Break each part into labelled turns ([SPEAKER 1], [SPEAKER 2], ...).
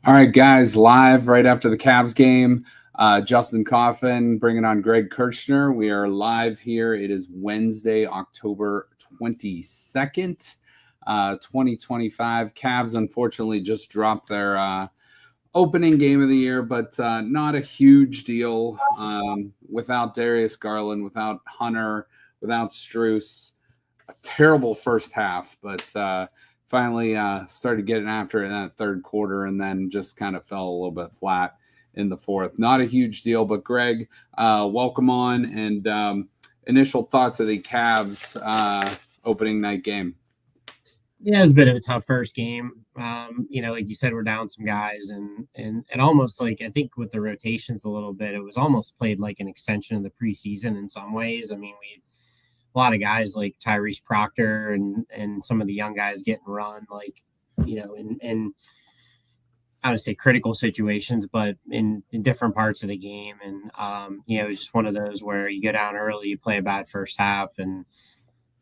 [SPEAKER 1] All right, guys, live right after the Cavs game. Justin Coffin bringing on Greg Kirchner. We are live here. It is Wednesday, October 22nd, 2025. Cavs, unfortunately, just dropped their opening game of the year, but not a huge deal. Without Darius Garland, without Hunter, without Strus. A terrible first half, but finally started getting after it in that third quarter and then just kind of fell a little bit flat in the fourth. Not a huge deal, but Greg, welcome on, and initial thoughts of the Cavs opening night game.
[SPEAKER 2] Yeah, it was a bit of a tough first game. Like you said, we're down some guys, and almost like I think with the rotations a little bit, it was almost played like an extension of the preseason in some ways. I mean, we a lot of guys like Tyrese Proctor and some of the young guys getting run, like, in I would say critical situations, but in different parts of the game. And, it was just one of those where you go down early, you play a bad first half, and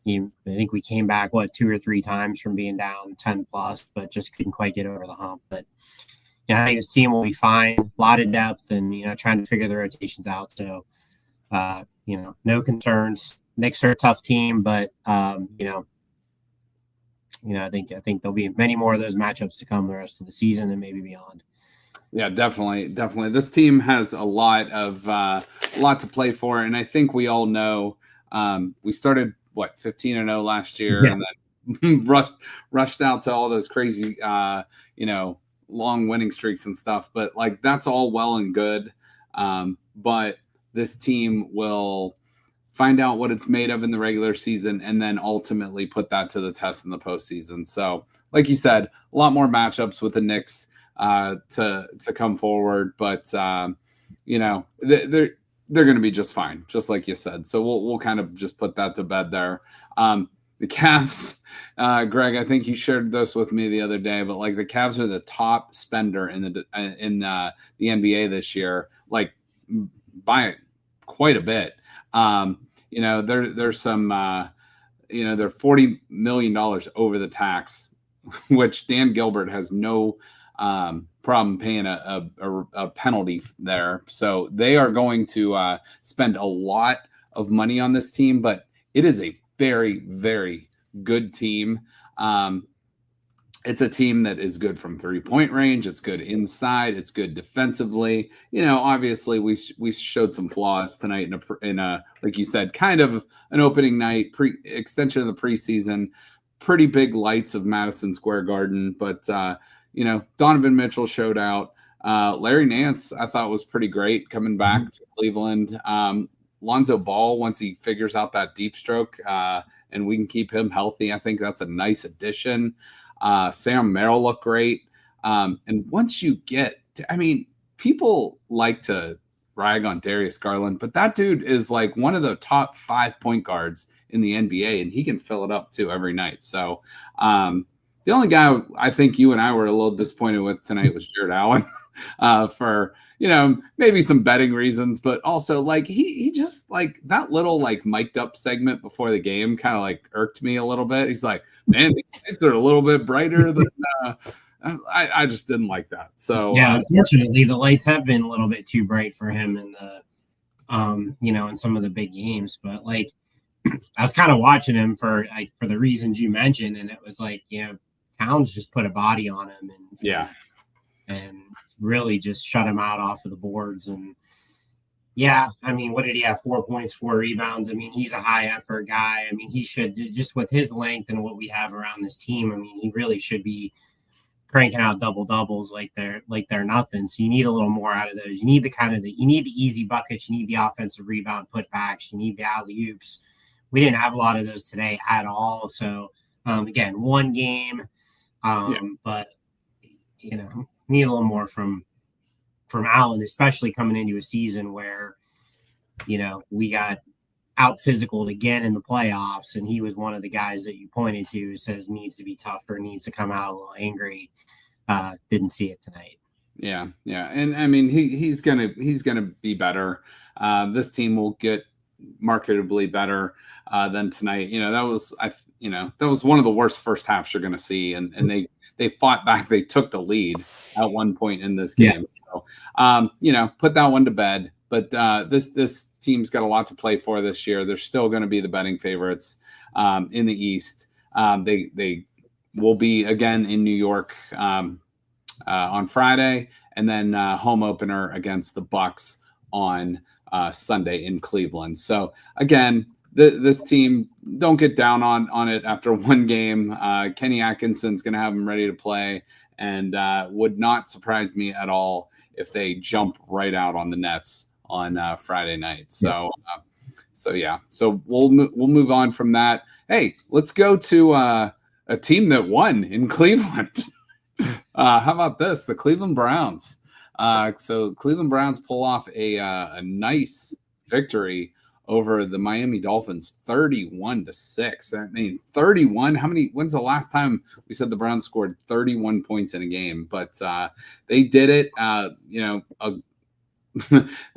[SPEAKER 2] I think we came back, 2 or 3 times from being down 10 plus, but just couldn't quite get over the hump. But, I think this team will be fine, a lot of depth, and, trying to figure the rotations out. So, no concerns. Knicks are a tough team, but I think there'll be many more of those matchups to come the rest of the season and maybe beyond.
[SPEAKER 1] Yeah, definitely. This team has a lot to play for, and I think we all know we started 15-0 last year, and then rushed out to all those crazy long winning streaks and stuff. But like that's all well and good, but this team will find out what it's made of in the regular season, and then ultimately put that to the test in the postseason. So, like you said, a lot more matchups with the Knicks to come forward, but they're going to be just fine, just like you said. So we'll kind of just put that to bed there. The Cavs, Greg, I think you shared this with me the other day, but like the Cavs are the top spender in the NBA this year, like by quite a bit. There's some, they're $40 million over the tax, which Dan Gilbert has no problem paying a penalty there. So they are going to spend a lot of money on this team, but it is a very, very good team. It's a team that is good from 3-point range. It's good inside. It's good defensively. Obviously we showed some flaws tonight in a like you said, kind of an opening night extension of the preseason. Pretty big lights of Madison Square Garden, but Donovan Mitchell showed out. Larry Nance I thought was pretty great coming back to Cleveland. Lonzo Ball, once he figures out that deep stroke and we can keep him healthy, I think that's a nice addition. Sam Merrill looked great. And once you get people like to rag on Darius Garland, but that dude is like one of the top 5 point guards in the NBA, and he can fill it up too every night. So the only guy I think you and I were a little disappointed with tonight was Jared Allen for, maybe some betting reasons, but also like he just like that little like mic'd up segment before the game kind of like irked me a little bit. He's like, man, these lights are a little bit brighter than I just didn't like that. So
[SPEAKER 2] yeah, unfortunately the lights have been a little bit too bright for him in the in some of the big games, but like I was kind of watching him for the reasons you mentioned, and it was like, Towns just put a body on him and really just shut him out off of the boards. And what did he have? 4 points, 4 rebounds. I mean, he's a high effort guy. I mean, he should, just with his length and what we have around this team, I mean, he really should be cranking out double doubles like they're nothing. So you need a little more out of those. You need you need the easy buckets. You need the offensive rebound putbacks. You need the alley oops. We didn't have a lot of those today at all. So again, one game, but need a little more from Allen, especially coming into a season where we got out physical again in the playoffs, and he was one of the guys that you pointed to who says needs to be tougher, needs to come out a little angry. Didn't see it tonight.
[SPEAKER 1] Yeah, and I mean he's gonna be better. This team will get marketably better than tonight. That was that was one of the worst first halves you're going to see. And they fought back. They took the lead at one point in this game. So, put that one to bed. But this team's got a lot to play for this year. They're still going to be the betting favorites in the East. They will be again in New York on Friday, and then home opener against the Bucks on Sunday in Cleveland. So again, this team, don't get down on it after one game. Kenny Atkinson's going to have them ready to play, and would not surprise me at all if they jump right out on the Nets on Friday night. So so we'll move on from that. Hey, let's go to a team that won in Cleveland. How about this? The Cleveland Browns. So Cleveland Browns pull off a nice victory over the Miami Dolphins, 31-6. I mean, 31. When's the last time we said the Browns scored 31 points in a game? But they did it.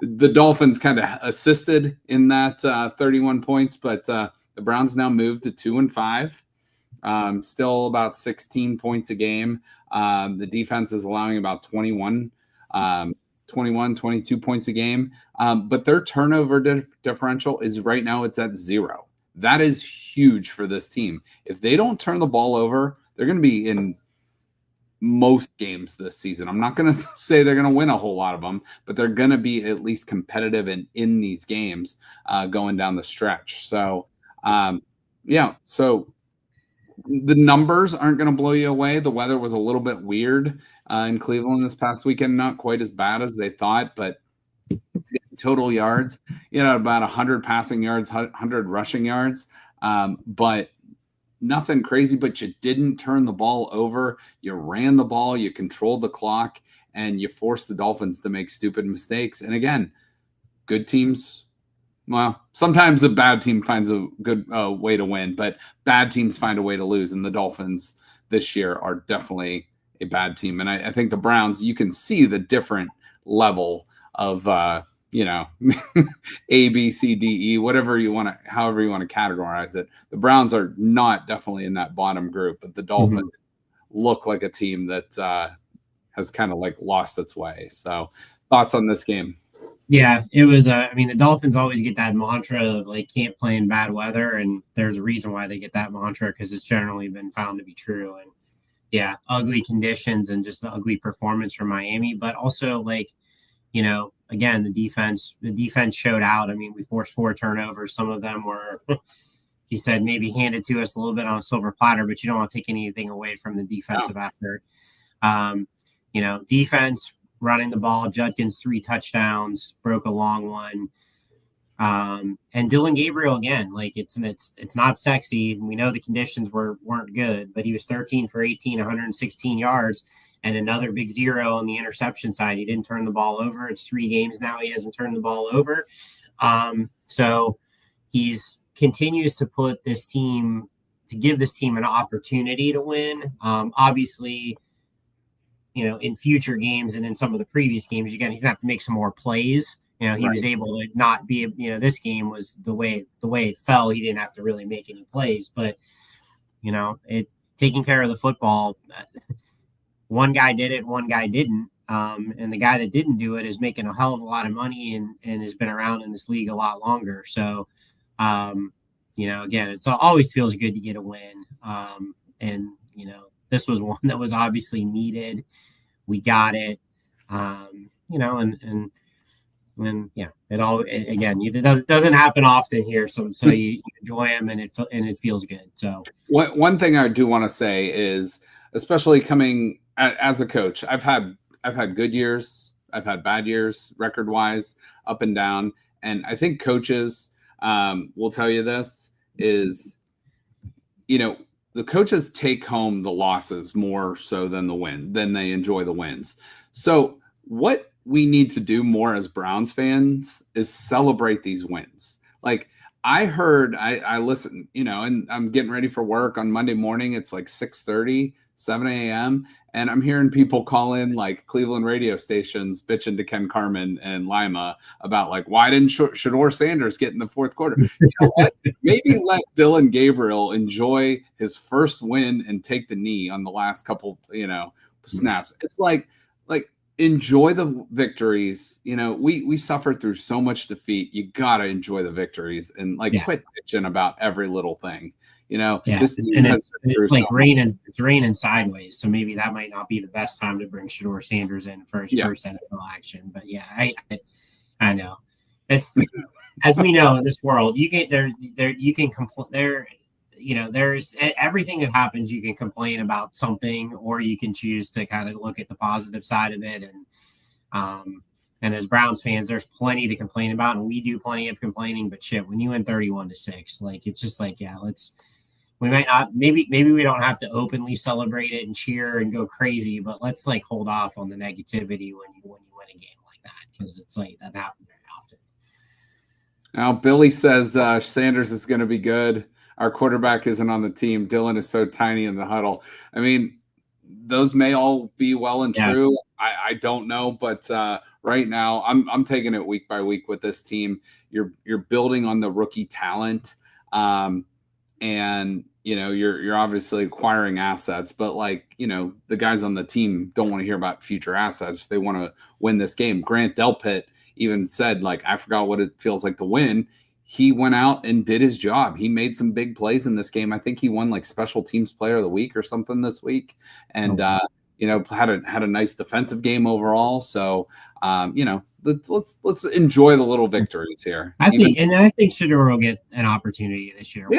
[SPEAKER 1] The Dolphins kind of assisted in that 31 points, but the Browns now moved to 2-5. Still about 16 points a game. The defense is allowing about 22 points a game. But their turnover differential is right now, it's at 0. That is huge for this team. If they don't turn the ball over, they're going to be in most games this season. I'm not going to say they're going to win a whole lot of them, but they're going to be at least competitive in these games going down the stretch. So, so the numbers aren't going to blow you away. The weather was a little bit weird in Cleveland this past weekend, not quite as bad as they thought, but total yards, about 100 passing yards, 100 rushing yards, but nothing crazy. But you didn't turn the ball over. You ran the ball, you controlled the clock, and you forced the Dolphins to make stupid mistakes. And again, good teams, well, sometimes a bad team finds a good way to win, but bad teams find a way to lose. And the Dolphins this year are definitely a bad team. And I think the Browns, you can see the different level of, A, B, C, D, E, however you want to categorize it. The Browns are not definitely in that bottom group, but the Dolphins look like a team that has kind of like lost its way. So thoughts on this game?
[SPEAKER 2] Yeah, it was. The Dolphins always get that mantra of like can't play in bad weather, and there's a reason why they get that mantra because it's generally been found to be true. And yeah, ugly conditions and just the ugly performance from Miami, but also again, the defense showed out. I mean, we forced 4 turnovers. Some of them were, he said, maybe handed to us a little bit on a silver platter, but you don't want to take anything away from the defensive effort. Defense. Running the ball, Judkins 3 touchdowns, broke a long one. And Dylan Gabriel again, like it's not sexy. We know the conditions weren't good, but he was 13 for 18, 116 yards, and another big 0 on the interception side. He didn't turn the ball over. It's 3 games now he hasn't turned the ball over. So he's continues to give this team an opportunity to win. Obviously, in future games and in some of the previous games, he's going to have to make some more plays. He was able to not be, this game was the way it fell. He didn't have to really make any plays, but, taking care of the football, one guy did it, one guy didn't. And the guy that didn't do it is making a hell of a lot of money and has been around in this league a lot longer. So, again, it always feels good to get a win. This was one that was obviously needed. We got it, it doesn't happen often here. So you enjoy them and it feels good. So
[SPEAKER 1] one thing I do want to say is, especially coming as a coach, I've had good years, I've had bad years, record wise, up and down, and I think coaches will tell you this is, the coaches take home the losses more so than they enjoy the wins. So what we need to do more as Browns fans is celebrate these wins. Like I listened, and I'm getting ready for work on Monday morning. It's like 6:30. 7 a.m. And I'm hearing people call in like Cleveland radio stations bitching to Ken Carmen and Lima about like, why didn't Shador Sanders get in the fourth quarter? You know what? Maybe let Dylan Gabriel enjoy his first win and take the knee on the last couple, snaps. It's like enjoy the victories. We suffer through so much defeat. You gotta enjoy the victories and quit bitching about every little thing. This team
[SPEAKER 2] it's like raining. It's raining sideways, so maybe that might not be the best time to bring Shador Sanders in for his first NFL action. But yeah, I know. It's as we know in this world, you can you can complain there. There's everything that happens. You can complain about something, or you can choose to kind of look at the positive side of it. And as Browns fans, there's plenty to complain about, and we do plenty of complaining. But shit, when you win 31-6, it's just we might not, maybe we don't have to openly celebrate it and cheer and go crazy, but let's hold off on the negativity when you win a game like that, because it's that happens very often.
[SPEAKER 1] Now Billy says Sanders is going to be good. Our quarterback isn't on the team. Dylan is so tiny in the huddle. I mean, those may all be well and true. I don't know, but right now I'm taking it week by week with this team. You're building on the rookie talent. And you're obviously acquiring assets, but the guys on the team don't want to hear about future assets. They want to win this game. Grant Delpit even said, I forgot what it feels like to win. He went out and did his job. He made some big plays in this game. I think he won special teams player of the week or something this week. And, had a nice defensive game overall. So, let's enjoy the little victories here.
[SPEAKER 2] I think Shador will get an opportunity this year.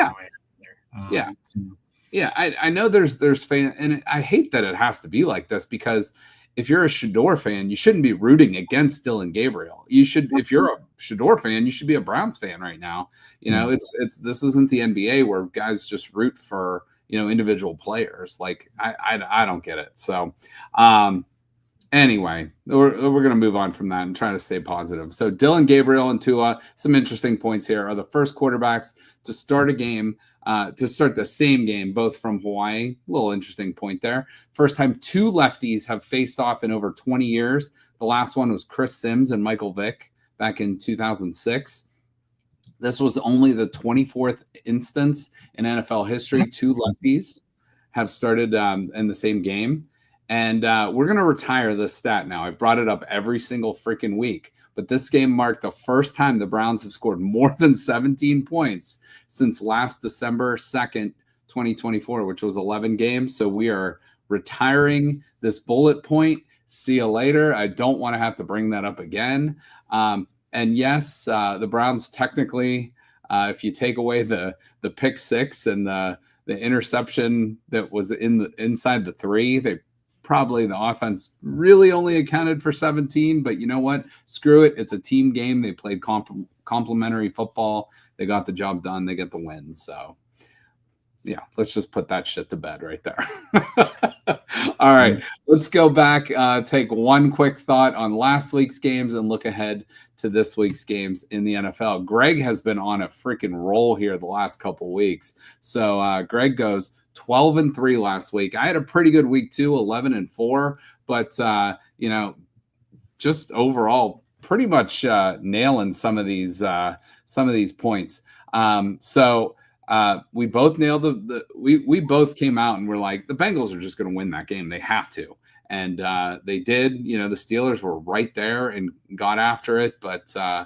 [SPEAKER 1] I know there's fan, and I hate that it has to be like this, because if you're a Shador fan, you shouldn't be rooting against Dylan Gabriel. You should, if you're a Shador fan, you should be a Browns fan right now. This isn't the NBA where guys just root for individual players. I don't get it. So anyway, we're gonna move on from that and try to stay positive. So Dylan Gabriel and Tua, some interesting points here, are the first quarterbacks to start a game. To start the same game, both from Hawaii. A little interesting point there. First time two lefties have faced off in over 20 years. The last one was Chris Sims and Michael Vick back in 2006. This was only the 24th instance in NFL history two lefties have started in the same game. And we're going to retire this stat now. I've brought it up every single freaking week. But this game marked the first time the Browns have scored more than 17 points since last December 2nd, 2024, which was 11 games. So we are retiring this bullet point. See you later. I don't want to have to bring that up again. And yes, the Browns technically, if you take away the pick six and the interception that was inside the 3, the offense really only accounted for 17, but you know what? Screw it. It's a team game. They played complementary football. They got the job done. They get the win. So yeah, let's just put that shit to bed right there. All right, let's go back, take one quick thought on last week's games and look ahead to this week's games in the NFL. Greg has been on a freaking roll here the last couple weeks. So Greg goes 12-3 last week. I had a pretty good week too, 11-4, but just overall pretty much nailing some of these points. So we both nailed we both came out and we're like, the Bengals are just going to win that game. They have to. And they did. The Steelers were right there and got after it, but they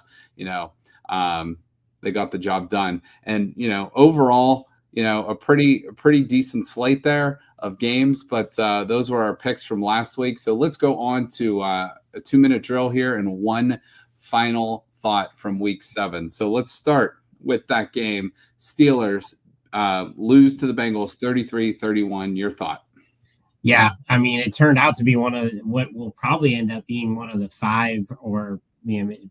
[SPEAKER 1] got the job done. And overall, a pretty decent slate there of games, but those were our picks from last week. So let's go on to a 2-minute drill here and one final thought from week 7. So let's start with that game. Steelers lose to the Bengals 33-31. Your thought?
[SPEAKER 2] Yeah, I mean, it turned out to be one of what will probably end up being one of the 5 or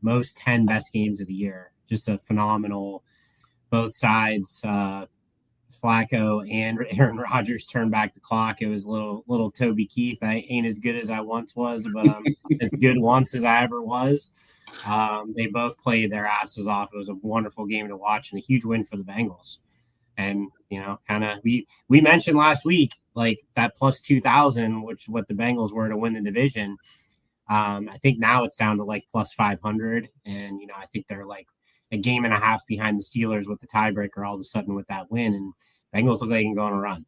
[SPEAKER 2] most 10 best games of the year. Just a phenomenal, both sides. Flacco and Aaron Rodgers turned back the clock. It was little Toby Keith. I ain't as good as I once was, but as good once as I ever was. They both played their asses off. It was a wonderful game to watch and a huge win for the Bengals. And, kind of we mentioned last week, like that plus 2,000, which what the Bengals were to win the division. I think now it's down to like plus 500. And, I think they're like a game and a half behind the Steelers with the tiebreaker all of a sudden with that win. And Bengals look like they can go on a run.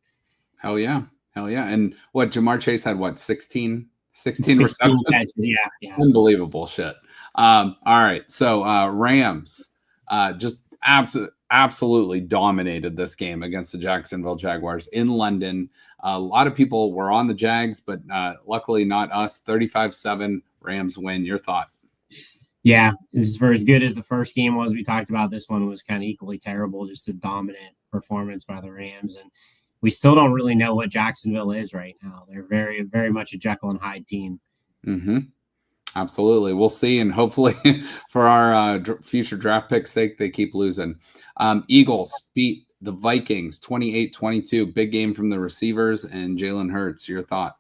[SPEAKER 1] Hell yeah. And what, Jamar Chase had what, 16 receptions?
[SPEAKER 2] Guys, yeah.
[SPEAKER 1] Unbelievable shit. All right. So Rams just absolutely dominated this game against the Jacksonville Jaguars in London. A lot of people were on the Jags, but luckily not us. 35-7 Rams win. Your thought?
[SPEAKER 2] Yeah, this is for as good as the first game was. We talked about this one was kind of equally terrible, just a dominant performance by the Rams. And we still don't really know what Jacksonville is right now. They're very, very much a Jekyll and Hyde team.
[SPEAKER 1] Mm-hmm. Absolutely. We'll see. And hopefully for our future draft pick's sake, they keep losing. Eagles beat the Vikings 28-22. Big game from the receivers and Jalen Hurts. Your thought?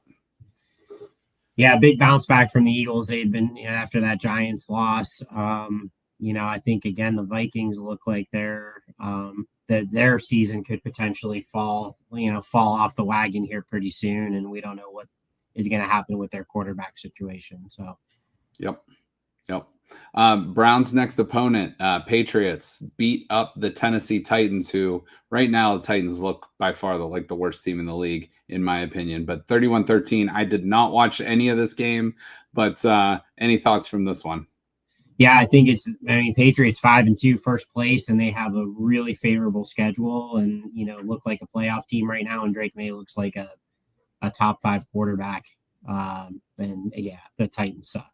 [SPEAKER 2] Yeah, big bounce back from the Eagles. They'd been after that Giants loss. I think again the Vikings look like their season could potentially fall off the wagon here pretty soon, and we don't know what is going to happen with their quarterback situation. So,
[SPEAKER 1] yep. Browns' next opponent, Patriots, beat up the Tennessee Titans, who right now the Titans look by far the worst team in the league, in my opinion. But 31-13, I did not watch any of this game, but any thoughts from this one?
[SPEAKER 2] Yeah, I think Patriots 5-2 first place, and they have a really favorable schedule and, look like a playoff team right now. And Drake May looks like a top 5 quarterback. And yeah, the Titans suck.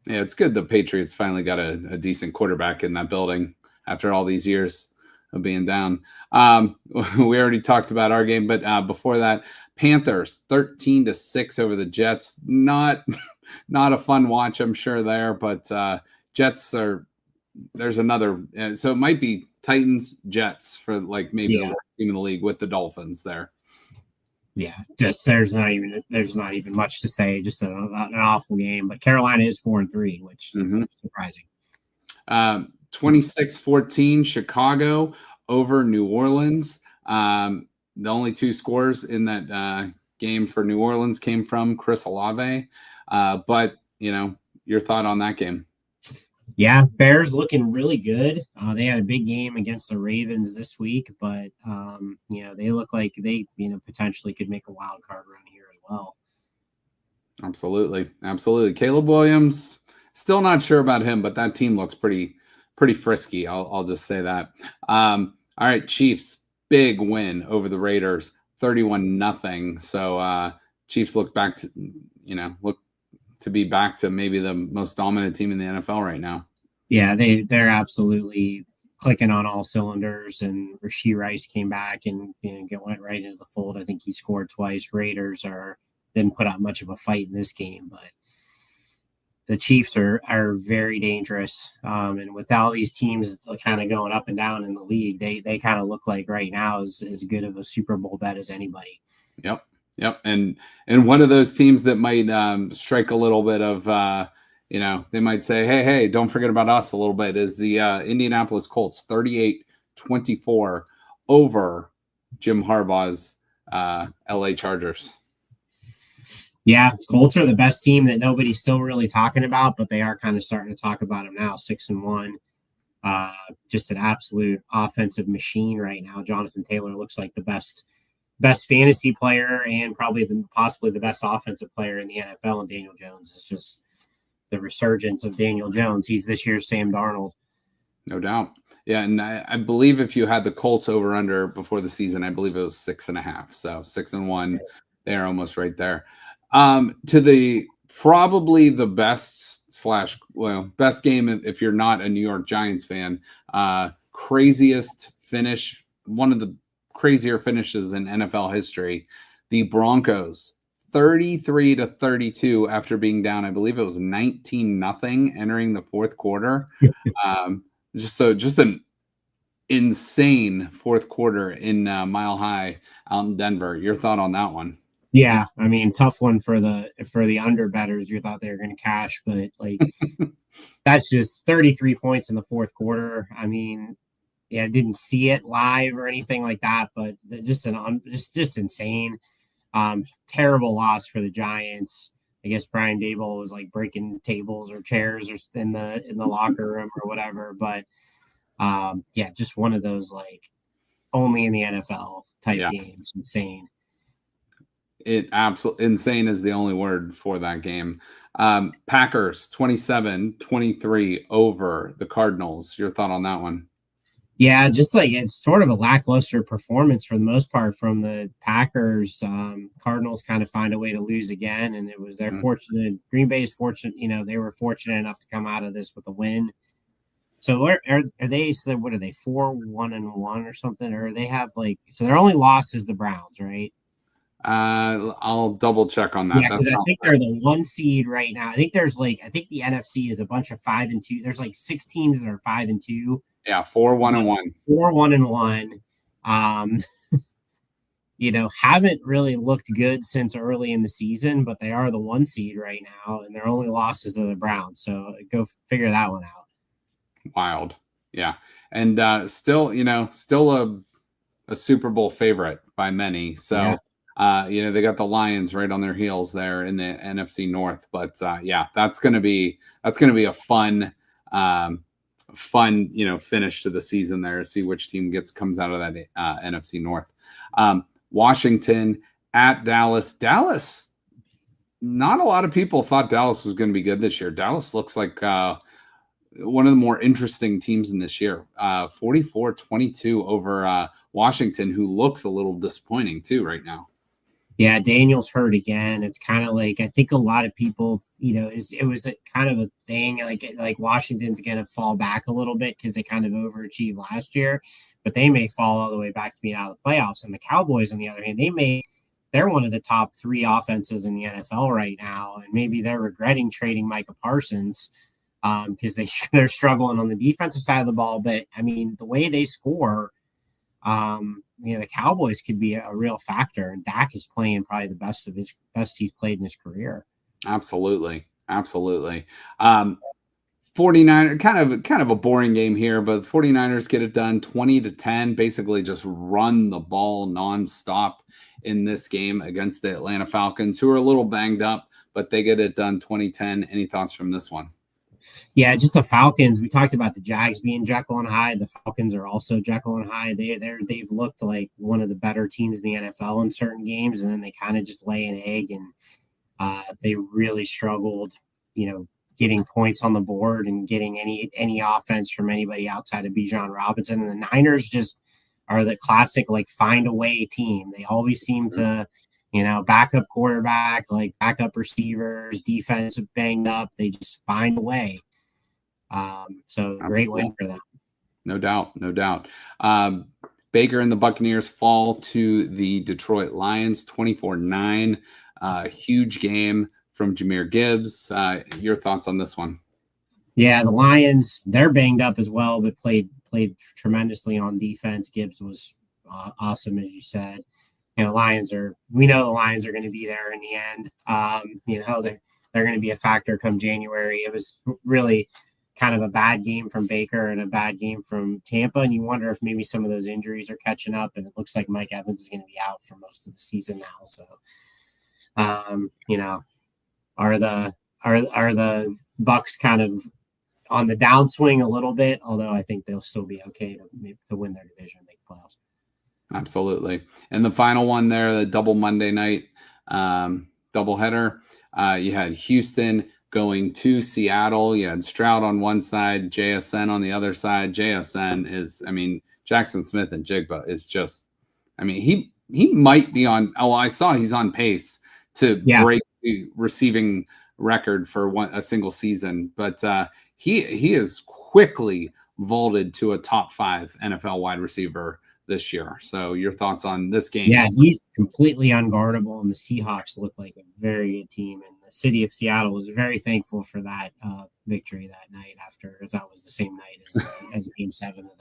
[SPEAKER 1] Yeah, it's good the Patriots finally got a decent quarterback in that building after all these years of being down. We already talked about our game, but before that, Panthers 13-6 over the Jets. Not a fun watch, I'm sure there, but Jets there's another. So it might be Titans, Jets for maybe the worst team in the league with the Dolphins there.
[SPEAKER 2] Yeah, just there's not even much to say. Just an awful game. But Carolina is 4-3, which is surprising.
[SPEAKER 1] 26-14 Chicago over New Orleans. The only 2 scores in that game for New Orleans came from Chris Olave. But your thought on that game?
[SPEAKER 2] Yeah, Bears looking really good. They had a big game against the Ravens this week, but they look like they potentially could make a wild card run here as well.
[SPEAKER 1] Absolutely. Caleb Williams, still not sure about him, but that team looks pretty frisky. I'll just say that. All right, Chiefs, big win over the Raiders, 31-0. So Chiefs look to be back to maybe the most dominant team in the NFL right now.
[SPEAKER 2] Yeah, they're absolutely clicking on all cylinders, and Rashee Rice came back and went right into the fold. I think he scored twice. Raiders didn't put out much of a fight in this game, but the Chiefs are very dangerous. And with all these teams kind of going up and down in the league, they kind of look like right now is as good of a Super Bowl bet as anybody.
[SPEAKER 1] Yep. And one of those teams that might strike a little bit of, they might say, hey, don't forget about us a little bit, is the Indianapolis Colts, 38-24 over Jim Harbaugh's LA Chargers.
[SPEAKER 2] Yeah, Colts are the best team that nobody's still really talking about, but they are kind of starting to talk about them now, 6-1. Just an absolute offensive machine right now. Jonathan Taylor looks like the best fantasy player and probably possibly the best offensive player in the NFL. And Daniel Jones is just the resurgence of Daniel Jones. He's this year's Sam Darnold.
[SPEAKER 1] No doubt. Yeah, and I believe if you had the Colts over under before the season, I believe it was 6.5. So 6-1, they're almost right there. To the probably the best game if you're not a New York Giants fan. Craziest finish, one of the crazier finishes in NFL history. The Broncos 33-32 after being down, I believe it was 19-0 entering the fourth quarter. Just an insane fourth quarter in Mile High out in Denver. Your thought on that one?
[SPEAKER 2] Yeah, I mean, tough one for the under bettors. You thought they were going to cash, but that's just 33 points in the fourth quarter. I mean, yeah, I didn't see it live or anything like that, but just insane. Terrible loss for the Giants. I guess Brian Dable was like breaking tables or chairs or in the locker room or whatever. But yeah, just one of those like only in the NFL type
[SPEAKER 1] Yeah.
[SPEAKER 2] games. Insane.
[SPEAKER 1] It absolutely insane is the only word for that game. Packers 27-23 over the Cardinals. Your thought on that one?
[SPEAKER 2] Yeah, just like it's sort of a lackluster performance for the most part from the Packers. Cardinals kind of find a way to lose again, and it was their fortunate. Green Bay's fortunate, they were fortunate enough to come out of this with a win. So where are they? So what are they? 4-1-1 or something? Or they have like so their only loss is the Browns, right?
[SPEAKER 1] I'll double check on that.
[SPEAKER 2] Yeah,
[SPEAKER 1] That's
[SPEAKER 2] because I
[SPEAKER 1] not
[SPEAKER 2] think they're the 1 seed right now. I think the NFC is a bunch of 5-2. There's like 6 teams that are 5-2.
[SPEAKER 1] yeah, 4-1-1.
[SPEAKER 2] 4-1-1. Um, haven't really looked good since early in the season, but they are the 1 seed right now, and their only losses are the Browns. So go figure that one out.
[SPEAKER 1] Wild. Yeah. And still a Super Bowl favorite by many. So they got the Lions right on their heels there in the NFC North. But yeah, that's gonna be a fun finish to the season there to see which team comes out of that NFC North. Washington at Dallas. Dallas, not a lot of people thought Dallas was going to be good this year. Dallas looks like one of the more interesting teams in this year. 44-22 over Washington, who looks a little disappointing too right now.
[SPEAKER 2] Yeah, Daniel's hurt again. It's kind of like I think a lot of people, it was kind of a thing like Washington's going to fall back a little bit because they kind of overachieved last year, but they may fall all the way back to being out of the playoffs. And the Cowboys, on the other hand, they're one of the top 3 offenses in the NFL right now, and maybe they're regretting trading Micah Parsons because they're struggling on the defensive side of the ball. But I mean, the way they score. The Cowboys could be a real factor, and Dak is playing probably the best he's played in his career.
[SPEAKER 1] Absolutely. 49ers, kind of a boring game here, but the 49ers get it done 20-10, basically just run the ball nonstop in this game against the Atlanta Falcons, who are a little banged up, but they get it done 20-10. Any thoughts from this one?
[SPEAKER 2] Yeah, just the Falcons. We talked about the Jags being Jekyll and Hyde. The Falcons are also Jekyll and Hyde. They've looked like one of the better teams in the NFL in certain games, and then they kind of just lay an egg, and they really struggled, getting points on the board and getting any offense from anybody outside of Bijan Robinson. And the Niners just are the classic like find a way team. They always seem to. Backup quarterback, like backup receivers, defense banged up. They just find a way. So great win for them.
[SPEAKER 1] No doubt. Baker and the Buccaneers fall to the Detroit Lions 24-9. Huge game from Jahmyr Gibbs. Your thoughts on this one?
[SPEAKER 2] Yeah, the Lions, they're banged up as well, but played tremendously on defense. Gibbs was awesome, as you said. We know the Lions are going to be there in the end. They're going to be a factor come January. It was really kind of a bad game from Baker and a bad game from Tampa, and you wonder if maybe some of those injuries are catching up. And it looks like Mike Evans is going to be out for most of the season now. So, are the Bucks kind of on the downswing a little bit? Although I think they'll still be okay to win their division and make playoffs.
[SPEAKER 1] Absolutely. And the final one there, the double Monday night doubleheader, you had Houston going to Seattle. You had Stroud on one side, JSN on the other side. JSN is, Jackson Smith and Jigba is just, he might be on, I saw he's on pace to break the receiving record for a single season, but he is quickly vaulted to a top 5 NFL wide receiver this year. So your thoughts on this game?
[SPEAKER 2] Yeah, he's completely unguardable, and the Seahawks look like a very good team. And the city of Seattle was very thankful for that victory that night. After that was the same night as Game 7 of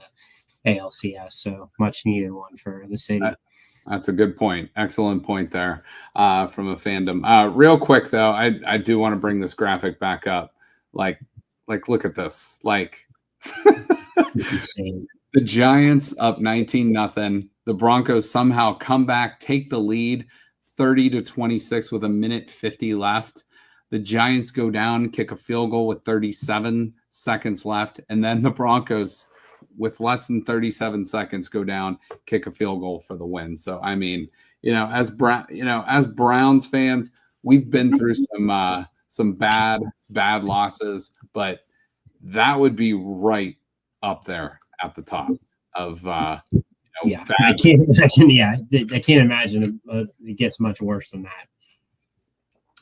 [SPEAKER 2] the ALCS. So much needed one for the city.
[SPEAKER 1] That's a good point. Excellent point there from a fandom. Real quick though, I do want to bring this graphic back up. Like look at this. Like
[SPEAKER 2] insane.
[SPEAKER 1] The Giants up 19-0. The Broncos somehow come back, take the lead 30-26 with 1:50 left. The Giants go down, kick a field goal with 37 seconds left, and then the Broncos, with less than 37 seconds, go down, kick a field goal for the win. So, I mean, as Browns fans, we've been through some bad losses, but that would be right up there at the top of bad.
[SPEAKER 2] I can't imagine. Yeah, I can't imagine it gets much worse than that.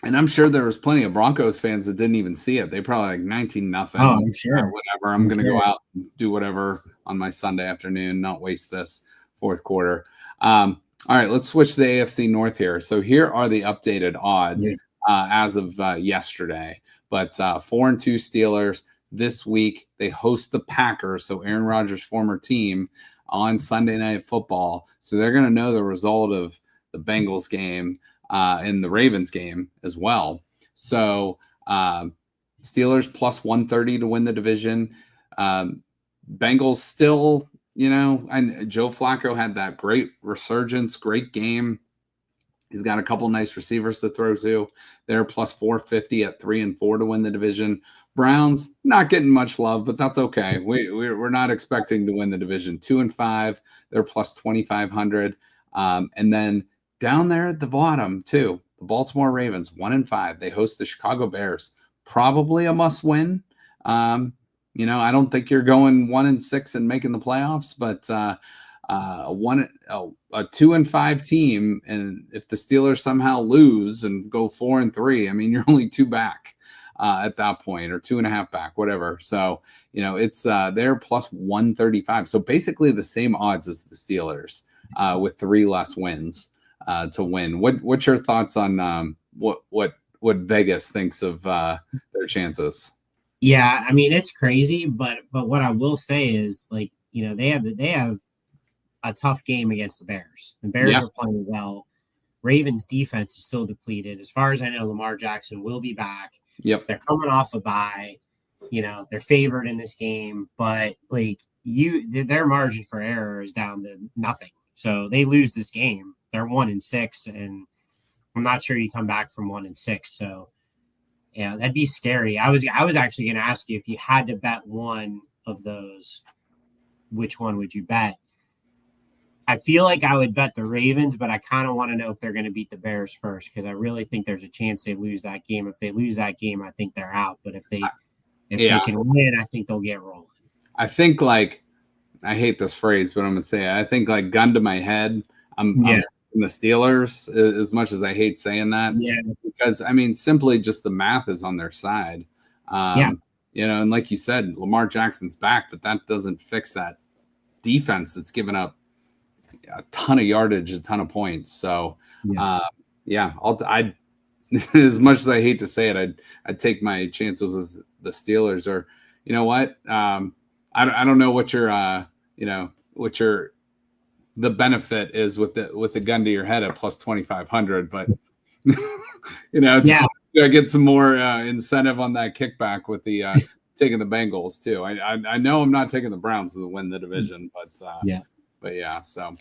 [SPEAKER 1] And I'm sure there was plenty of Broncos fans that didn't even see it. They probably like 19-0.
[SPEAKER 2] Oh, I'm sure.
[SPEAKER 1] Whatever. I'm going to go out and do whatever on my Sunday afternoon, not waste this fourth quarter. All right, let's switch to the AFC North here. So here are the updated odds as of yesterday. But 4-2 Steelers this week. They host the Packers, so Aaron Rodgers' former team, on Sunday Night Football. So they're going to know the result of the Bengals game and the Ravens game as well. So Steelers plus 130 to win the division. Bengals still, and Joe Flacco had that great resurgence, great game. He's got a couple nice receivers to throw to. They're plus 450 at 3-4 to win the division. Browns not getting much love, but that's okay. We're not expecting to win the division. 2-5. They're plus 2,500. And then down there at the bottom, too, the Baltimore Ravens, 1-5. They host the Chicago Bears. Probably a must-win. I don't think you're going 1-6 and making the playoffs, but a 2-5 team, and if the Steelers somehow lose and go 4-3, I mean, you're only 2 back at that point, or 2.5 back, whatever. So it's they're plus 135. So basically the same odds as the Steelers with 3 less wins to win. What's your thoughts on what Vegas thinks of their chances?
[SPEAKER 2] Yeah, I mean, it's crazy, but what I will say is, like, they have a tough game against the Bears. The Bears are playing well. Ravens defense is still depleted. As far as I know, Lamar Jackson will be back.
[SPEAKER 1] Yep.
[SPEAKER 2] They're coming off a bye. They're favored in this game, but their margin for error is down to nothing. So they lose this game. They're 1-6, and I'm not sure you come back from 1-6. So yeah, that'd be scary. I was actually going to ask you, if you had to bet one of those, which one would you bet? I feel like I would bet the Ravens, but I kind of want to know if they're going to beat the Bears first, because I really think there's a chance they lose that game. If they lose that game, I think they're out. But if they can win, I think they'll get rolling. I
[SPEAKER 1] think, like, I hate this phrase, but I'm going to say it. I think, like, gun to my head, I'm in the Steelers, as much as I hate saying that.
[SPEAKER 2] Yeah.
[SPEAKER 1] Because, I mean, simply just the math is on their side. And like you said, Lamar Jackson's back, but that doesn't fix that defense that's given up a ton of yardage, a ton of points. So, I'd as much as I hate to say it, I'd take my chances with the Steelers. Or, you know what? I don't know what your the benefit is with the gun to your head at plus 2,500, but I get some more incentive on that kickback with the taking the Bengals too. I know I'm not taking the Browns to win the division, but so it'll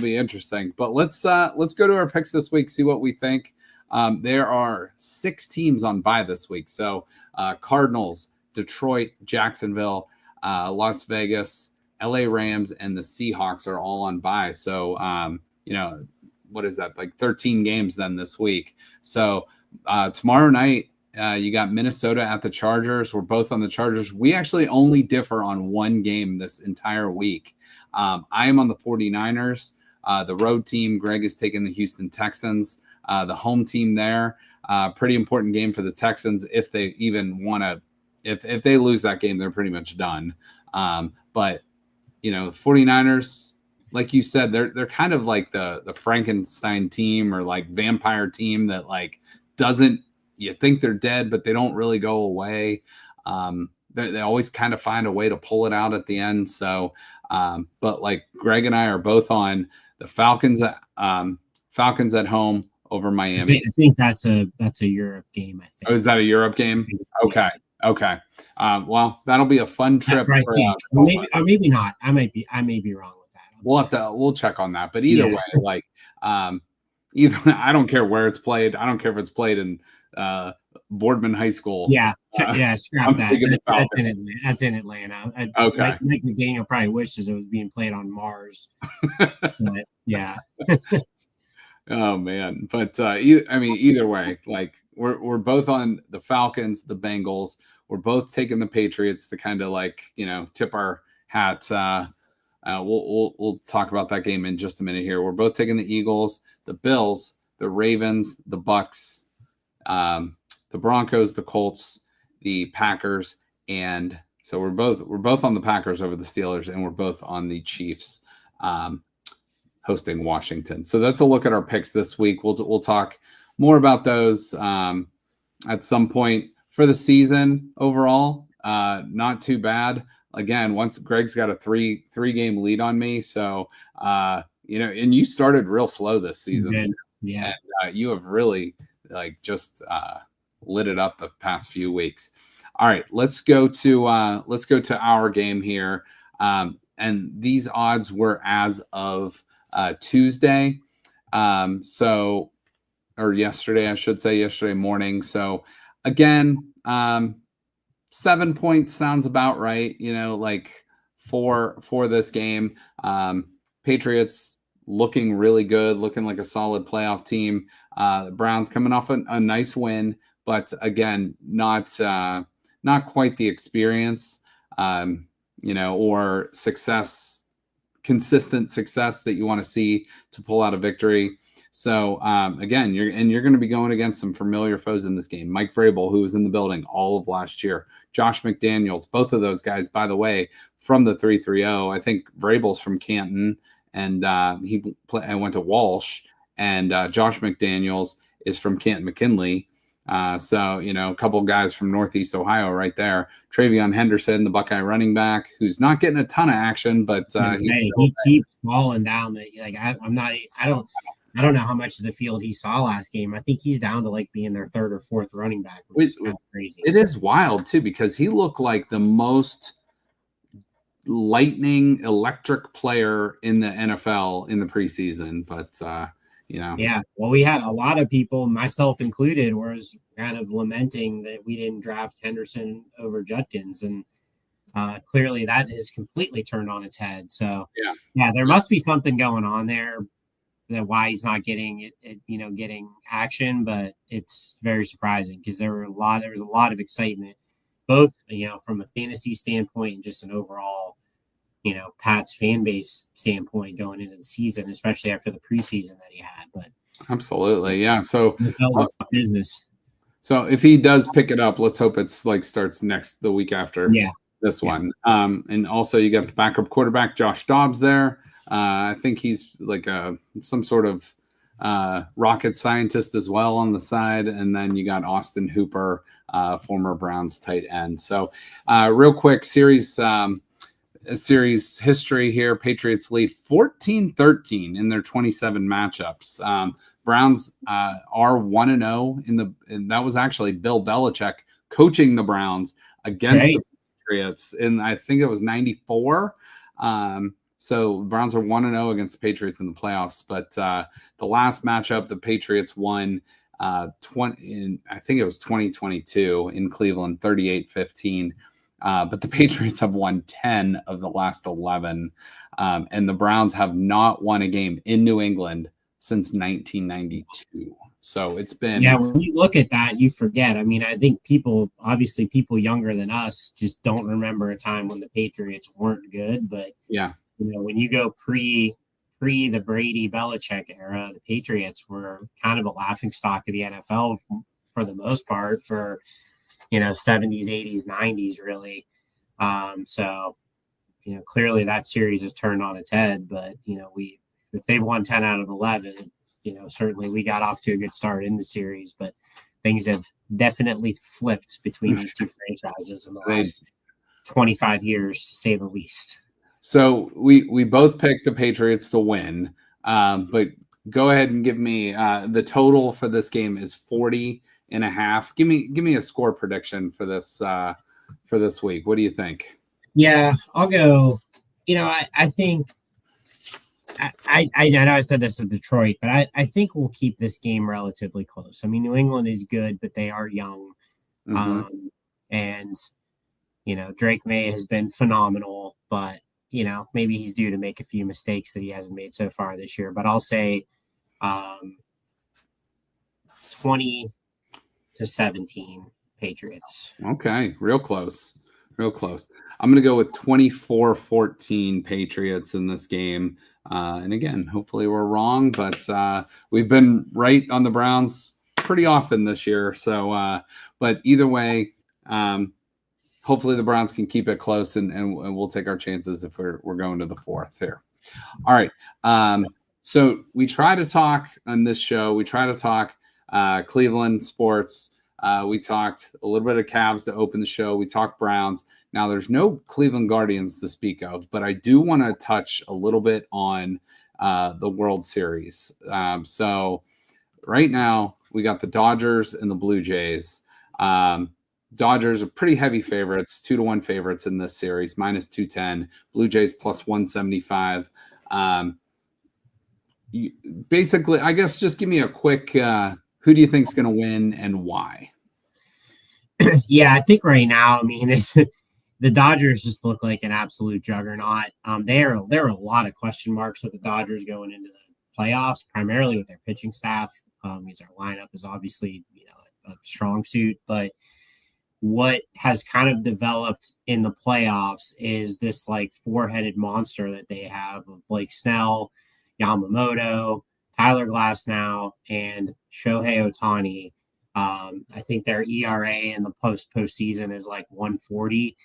[SPEAKER 1] be interesting. But let's go to our picks this week, see what we think. There are 6 teams on bye this week. So Cardinals, Detroit, Jacksonville, Las Vegas, LA Rams, and the Seahawks are all on bye. So what is that, like 13 games then this week? So tomorrow night, you got Minnesota at the Chargers. We're both on the Chargers. We actually only differ on one game this entire week. I am on the 49ers. The road team, Greg, is taking the Houston Texans. The home team there, pretty important game for the Texans if they even want to. If they lose that game, they're pretty much done. But 49ers, like you said, they're kind of like the Frankenstein team, or like vampire team that, like, doesn't, you think they're dead, but they don't really go away. They always kind of find a way to pull it out at the end. So, but like Greg and I are both on the Falcons at home over Miami.
[SPEAKER 2] I think that's a Europe game, I think.
[SPEAKER 1] Oh, is that a Europe game? Okay. Okay. Well, that'll be a fun trip.
[SPEAKER 2] I think. Or maybe not. I may be wrong with that.
[SPEAKER 1] We'll check on that. But either way, like either I don't care where it's played. I don't care if it's played in Boardman High School.
[SPEAKER 2] Yeah, scrap that. That's in Atlanta.
[SPEAKER 1] Okay.
[SPEAKER 2] Mike McDaniel probably wishes it was being played on Mars. But yeah.
[SPEAKER 1] Oh man, but either way, like we're both on the Falcons, the Bengals. We're both taking the Patriots to kind of like tip our hats. We'll talk about that game in just a minute here. We're both taking the Eagles, the Bills, the Ravens, the Bucks, the Broncos, the Colts, the Packers, and so we're both on the Packers over the Steelers, and we're both on the Chiefs. Hosting Washington. So that's a look at our picks this week. We'll talk more about those at some point for the season overall. Not too bad. Again, once Greg's got a three game lead on me. So, and you started real slow this season.
[SPEAKER 2] Yeah.
[SPEAKER 1] And, you have really just lit it up the past few weeks. All right, let's go to our game here. And these odds were as of Tuesday. Or yesterday, I should say, yesterday morning. So again, 7 points sounds about right, for this game. Patriots looking really good, looking like a solid playoff team. The Browns coming off a nice win, but again, not quite the experience, or consistent success that you want to see to pull out a victory. So again, you're going to be going against some familiar foes in this game. Mike Vrabel, who was in the building all of last year, Josh McDaniels, both of those guys, by the way, from the 3-3-0. I think Vrabel's from Canton, and I went to Walsh, and Josh McDaniels is from Canton McKinley. So, a couple of guys from Northeast Ohio right there. Travion Henderson, the Buckeye running back, who's not getting a ton of action, but
[SPEAKER 2] he keeps falling down. I don't know how much of the field he saw last game. I think he's down to being their third or fourth running back, which is kind of crazy.
[SPEAKER 1] It is wild too, because he looked like the most lightning electric player in the NFL in the preseason, but
[SPEAKER 2] Yeah, well, we had a lot of people, myself included, was kind of lamenting that we didn't draft Henderson over Judkins, and clearly that is completely turned on its head. So yeah, there must be something going on there, that why he's not getting getting action, but it's very surprising because there was a lot of excitement, both from a fantasy standpoint and just an overall Pat's fan base standpoint going into the season, especially after the preseason that he had. But
[SPEAKER 1] absolutely, yeah. So
[SPEAKER 2] business.
[SPEAKER 1] So if he does pick it up, let's hope it's starts the week after this one. And also you got the backup quarterback Josh Dobbs there. I think he's some sort of rocket scientist as well on the side. And then you got Austin Hooper, former Browns tight end. So real quick series history here. Patriots lead 14-13 in their 27 matchups. Browns are 1-0 and that was actually Bill Belichick coaching the Browns against the Patriots in, I think it was 94. So Browns are 1-0 against the Patriots in the playoffs. But the last matchup, the Patriots won I think it was 2022 in Cleveland, 38-15. But the Patriots have won 10 of the last 11. And the Browns have not won a game in New England since 1992. So it's been...
[SPEAKER 2] Yeah, when you look at that, you forget. I mean, I think people younger than us just don't remember a time when the Patriots weren't good. But
[SPEAKER 1] yeah,
[SPEAKER 2] when you go pre the Brady Belichick era, the Patriots were kind of a laughingstock of the NFL for the most part for 70s, 80s, 90s, really. So clearly that series has turned on its head. But if they've won 10 out of 11, certainly we got off to a good start in the series. But things have definitely flipped between these two franchises in the last 25 years, to say the least.
[SPEAKER 1] So we both picked the Patriots to win, but go ahead and give me the total for this game is 40 2.5. Give me a score prediction for this week. What do you think?
[SPEAKER 2] Yeah, I'll go. I think I know I said this with Detroit, but I think we'll keep this game relatively close. I mean, New England is good, but they are young.
[SPEAKER 1] Mm-hmm.
[SPEAKER 2] And Drake May has been phenomenal, but maybe he's due to make a few mistakes that he hasn't made so far this year. But I'll say 20-17 Patriots.
[SPEAKER 1] Okay, real close. Real close. I'm going to go with 24-14 Patriots in this game. And again, hopefully we're wrong, but we've been right on the Browns pretty often this year. So, but either way, hopefully the Browns can keep it close, and we'll take our chances if we're going to the fourth here. All right. So we try to talk on this show. We try to talk Cleveland sports. We talked a little bit of Cavs to open the show. We talked Browns. Now, there's no Cleveland Guardians to speak of, but I do want to touch a little bit on the World Series. So right now, we got the Dodgers and the Blue Jays. Dodgers are pretty heavy favorites, 2-1 favorites in this series, -210. Blue Jays +175. Basically, I guess just give me a quick who do you think is going to win and why?
[SPEAKER 2] Yeah, I think right now, I mean, the Dodgers just look like an absolute juggernaut. There are a lot of question marks with the Dodgers going into the playoffs, primarily with their pitching staff. Because their lineup is obviously a strong suit, but what has kind of developed in the playoffs is this like four-headed monster that they have of Blake Snell, Yamamoto, Tyler Glasnow, and Shohei Ohtani. I think their ERA in the postseason is like 140.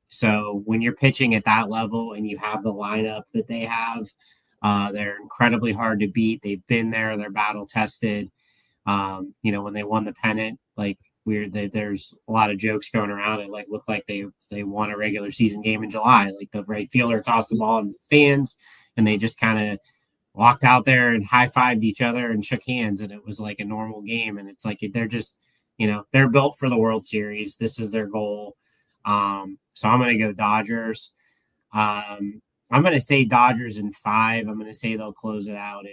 [SPEAKER 2] So when you're pitching at that level and you have the lineup that they have, they're incredibly hard to beat. They've been there. They're battle tested. When they won the pennant, like there's a lot of jokes going around. It like looked like they won a regular season game in July. Like the right fielder tossed the ball in the stands, and they just kind of walked out there and high-fived each other and shook hands, and it was like a normal game. And it's like they're just, they're built for the World Series. This is their goal. So I'm going to go Dodgers. I'm going to say Dodgers in 5. I'm going to say they'll close it out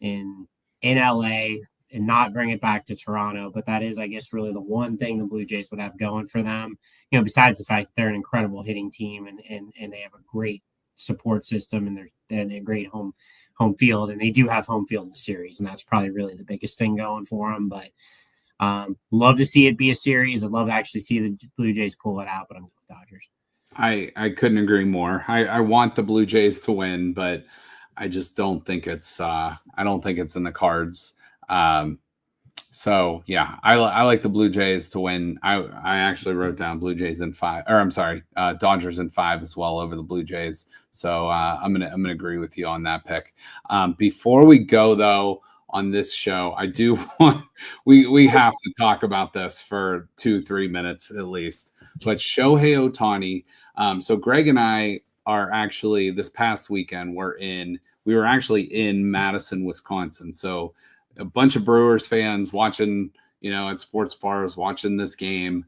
[SPEAKER 2] in LA and not bring it back to Toronto. But that is, I guess, really the one thing the Blue Jays would have going for them. Besides the fact that they're an incredible hitting team and they have a great support system and they're a great home field, and they do have home field in the series, and that's probably really the biggest thing going for them. But love to see it be a series. I'd love to actually see the Blue Jays pull it out, but I'm going with Dodgers.
[SPEAKER 1] I couldn't agree more. I want the Blue Jays to win, but I just don't think it's I don't think it's in the cards. So yeah, I like the Blue Jays to win. I actually wrote down Blue Jays in 5, or I'm sorry, Dodgers in 5 as well over the Blue Jays. So I'm gonna agree with you on that pick. Before we go though on this show, I do want we have to talk about this for 2-3 minutes at least. But Shohei Ohtani. So Greg and I are actually this past weekend we were actually in Madison, Wisconsin. So a bunch of Brewers fans watching, at sports bars, watching this game.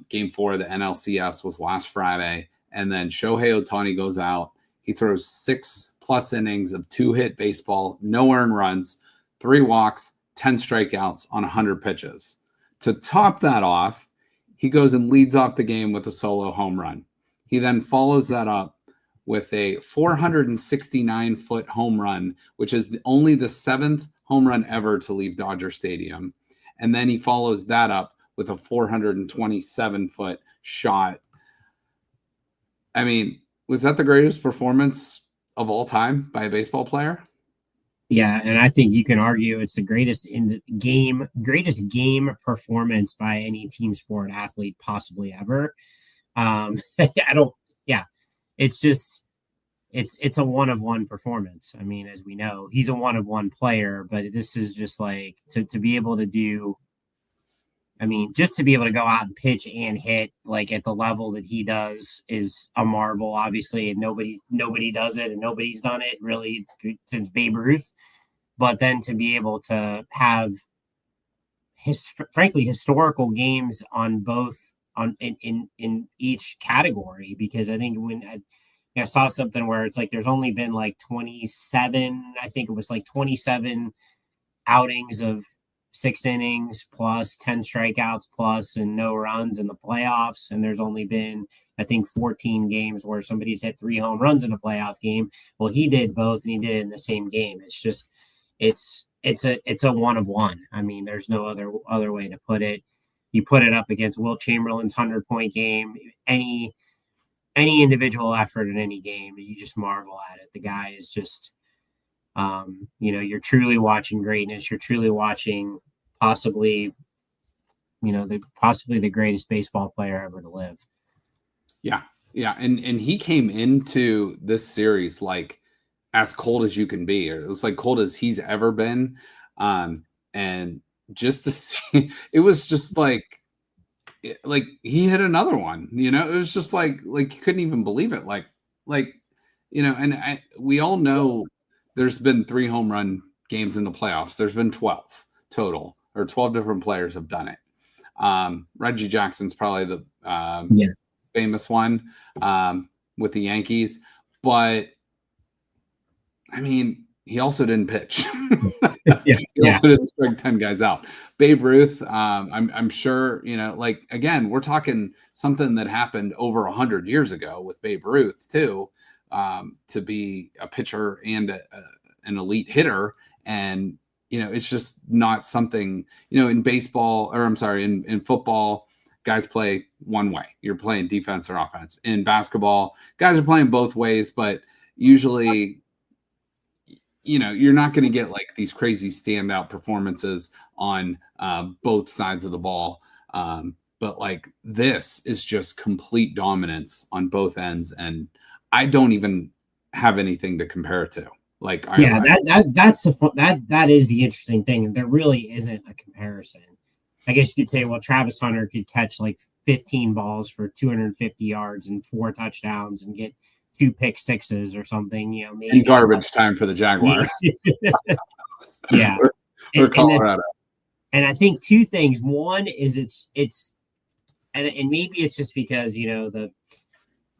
[SPEAKER 1] Game 4 of the NLCS was last Friday. And then Shohei Ohtani goes out. He throws 6+ innings of 2-hit baseball, no earned runs, 3 walks, 10 strikeouts on 100 pitches. To top that off, he goes and leads off the game with a solo home run. He then follows that up with a 469-foot home run, which is only the 7th home run ever to leave Dodger Stadium. And then he follows that up with a 427-foot shot. I mean, was that the greatest performance of all time by a baseball player?
[SPEAKER 2] Yeah, and I think you can argue it's the greatest game performance by any team sport athlete possibly ever. It's just it's a 1-of-1 performance. I mean, as we know, he's a 1-of-1 player, but this is just like to be able to do. I mean, just to be able to go out and pitch and hit like at the level that he does is a marvel, obviously, and nobody does it, and nobody's done it really since Babe Ruth. but then to be able to have frankly historical games on both on in each category, because I think I saw something where it's like there's only been like 27, I think it was like 27 outings of 6 innings plus 10 strikeouts plus and no runs in the playoffs, and there's only been I think 14 games where somebody's hit 3 home runs in a playoff game. Well, he did both, and he did it in the same game. It's just it's a one of one. I mean, there's no other way to put it. You put it up against Wilt Chamberlain's 100-point game, any individual effort in any game, and you just marvel at it. The guy is just, you're truly watching greatness. You're truly watching possibly, possibly the greatest baseball player ever to live.
[SPEAKER 1] Yeah. Yeah. And he came into this series like as cold as you can be, or it was like cold as he's ever been. And just to see, it was just like he hit another one, it was just like you couldn't even believe it. And we all know there's been 3 home run games in the playoffs. There's been 12 total, or 12 different players have done it. Reggie Jackson's probably the famous one with the Yankees, but I mean, he also didn't pitch. He also didn't strike 10 guys out. Babe Ruth, I'm sure, again, we're talking something that happened over 100 years ago with Babe Ruth too, to be a pitcher and an elite hitter. And, it's just not something, in baseball, or I'm sorry, in football, guys play one way. You're playing defense or offense. In basketball, guys are playing both ways, but usually, you're not going to get like these crazy standout performances on both sides of the ball. But like this is just complete dominance on both ends. And I don't even have anything to compare it to.
[SPEAKER 2] That is the interesting thing. There really isn't a comparison. I guess you could say, well, Travis Hunter could catch like 15 balls for 250 yards and 4 touchdowns and get 2 pick sixes or something, maybe.
[SPEAKER 1] And garbage time for the Jaguars.
[SPEAKER 2] Yeah.
[SPEAKER 1] or Colorado.
[SPEAKER 2] And I think 2 things. One is and maybe it's just because,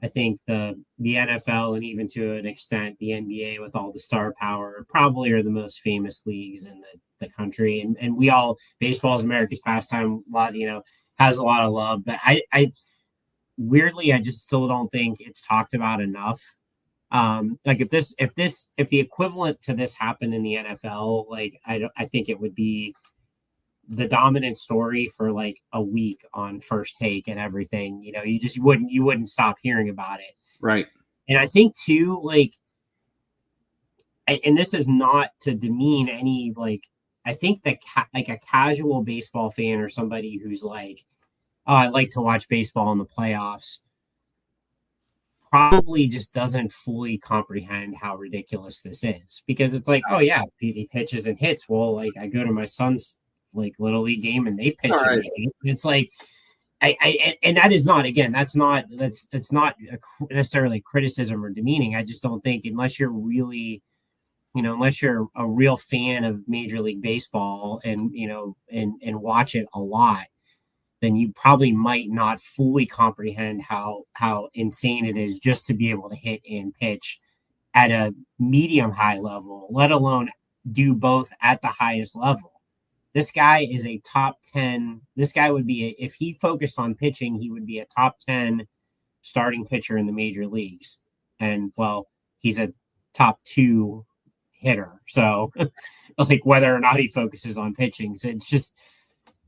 [SPEAKER 2] I think the NFL, and even to an extent the NBA with all the star power, probably are the most famous leagues in the country. And baseball is America's pastime, a lot, has a lot of love. But I weirdly, I just still don't think it's talked about enough. Like if the equivalent to this happened in the NFL, like I think it would be the dominant story for like a week on First Take and everything. You wouldn't stop hearing about it.
[SPEAKER 1] Right.
[SPEAKER 2] And I think too, and this is not to demean any, I think that like a casual baseball fan or somebody who's like, oh, I like to watch baseball in the playoffs, probably just doesn't fully comprehend how ridiculous this is, because it's like, oh yeah, he pitches and hits. Well, like I go to my son's little league game and they pitch and they hit. It's like, and that is not, again, that's not necessarily criticism or demeaning. I just don't think, unless you're really, unless you're a real fan of Major League Baseball and and watch it a lot, then you probably might not fully comprehend how insane it is just to be able to hit and pitch at a medium high level, let alone do both at the highest level. This guy is a top 10. This guy would be, if he focused on pitching, he would be a top 10 starting pitcher in the major leagues. And well, he's a top 2 hitter. So like whether or not he focuses on pitching, so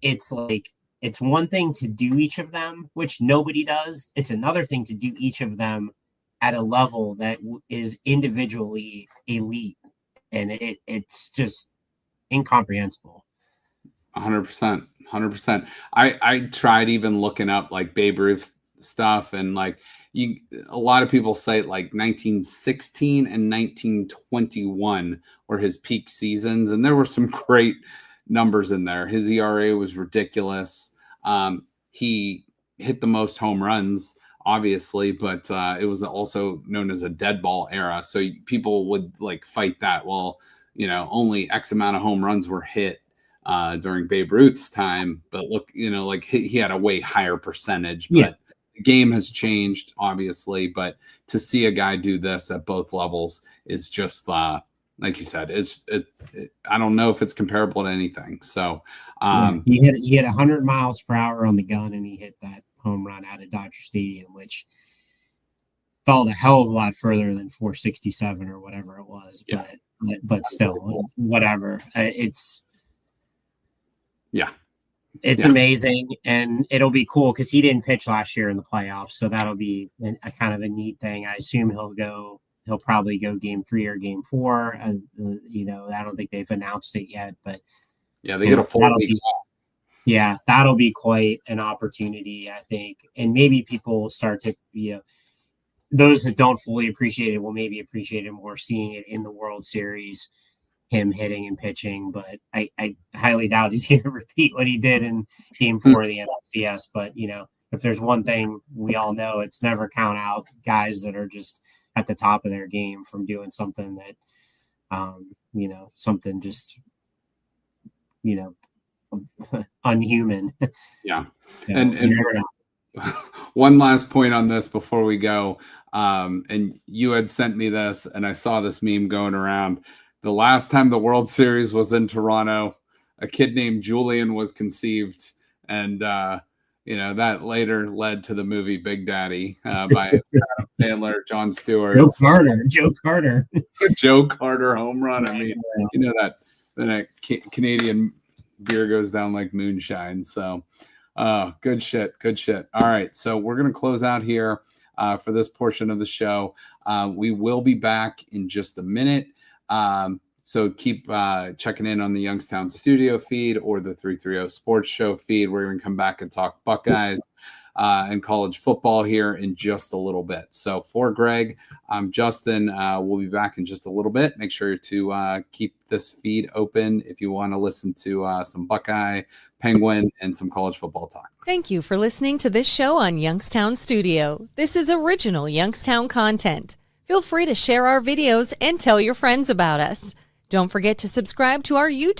[SPEAKER 2] it's like, it's one thing to do each of them, which nobody does. It's another thing to do each of them at a level that is individually elite. And it's just incomprehensible.
[SPEAKER 1] 100%. I tried even looking up like Babe Ruth stuff, and like a lot of people say like 1916 and 1921 were his peak seasons, and there were some great numbers in there. His ERA was ridiculous. He hit the most home runs, obviously, but it was also known as a dead ball era. So people would like fight that. Well, only X amount of home runs were hit during Babe Ruth's time, but look, like he had a way higher percentage, but the game has changed, obviously. But to see a guy do this at both levels is just, like you said, I don't know if it's comparable to anything. So
[SPEAKER 2] he hit 100 miles per hour on the gun, and he hit that home run out of Dodger Stadium, which felt a hell of a lot further than 467 or whatever it was. But still, whatever. It's amazing, and it'll be cool because he didn't pitch last year in the playoffs, so that'll be a kind of a neat thing. I assume he'll probably go game 3 or game 4. I don't think they've announced it yet, but
[SPEAKER 1] they get a full week.
[SPEAKER 2] Yeah, that'll be quite an opportunity, I think, and maybe people will start to those that don't fully appreciate it will maybe appreciate it more seeing it in the World Series, him hitting and pitching. But I highly doubt he's going to repeat what he did in game 4 of the NLCS. But, if there's one thing we all know, it's never count out guys that are just at the top of their game from doing something that, something just, unhuman.
[SPEAKER 1] Yeah. And one last point on this before we go. And you had sent me this, and I saw this meme going around. The last time the World Series was in Toronto, a kid named Julian was conceived, and that later led to the movie Big Daddy by Adam Sandler, Jon Stewart,
[SPEAKER 2] Joe Carter,
[SPEAKER 1] Joe Carter home run. I mean, that Canadian beer goes down like moonshine. So, good shit. All right, so we're gonna close out here for this portion of the show. We will be back in just a minute. So keep checking in on the Youngstown Studio feed or the 330 Sports Show feed. We're going to come back and talk Buckeyes and college football here in just a little bit. So for Greg, I'm Justin. We'll be back in just a little bit. Make sure to keep this feed open if you want to listen to some Buckeye, Penguin, and some college football talk.
[SPEAKER 3] Thank you for listening to this show on Youngstown Studio. This is original Youngstown content. Feel free to share our videos and tell your friends about us. Don't forget to subscribe to our YouTube